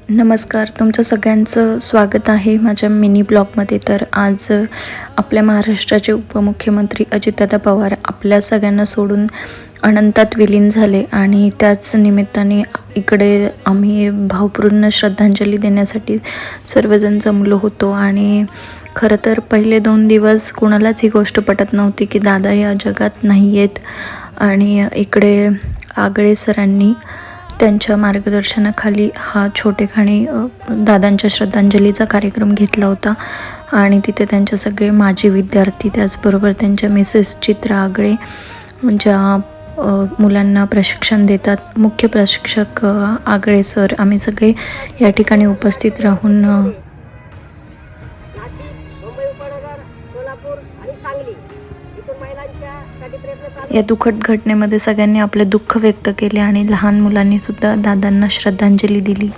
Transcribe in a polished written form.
नमस्कार, तुमचं सगळ्यांचं स्वागत आहे माझ्या मिनी ब्लॉगमध्ये. तर आज आपल्या महाराष्ट्राचे उपमुख्यमंत्री अजितदादा पवार आपल्या सगळ्यांना सोडून अनंतात विलीन झाले आणि त्याच निमित्ताने इकडे आम्ही भावपूर्ण श्रद्धांजली देण्यासाठी सर्वजण जमलो होतो. आणि खरं तर पहिले 2 दिवस कोणालाच ही गोष्ट पटत नव्हती की दादा या जगात नाही आहेत. आणि इकडे आगळे सरांनी त्यांच्या मार्गदर्शनाखाली हा छोटेखानी दादांच्या श्रद्धांजलीचा कार्यक्रम घेतला होता. आणि तिथे त्यांचे सगळे माजी विद्यार्थी, त्याचबरोबर त्यांच्या मिसेस चित्रा आगळे, ज्या मुलांना प्रशिक्षण देतात, मुख्य प्रशिक्षक आगळे सर, आम्ही सगळे या ठिकाणी उपस्थित राहून या दुःखद घटनेमध्ये सगळ्यांनी आपले दुःख व्यक्त केले आणि लहान मुलांनी सुद्धा दादांना श्रद्धांजली दिली.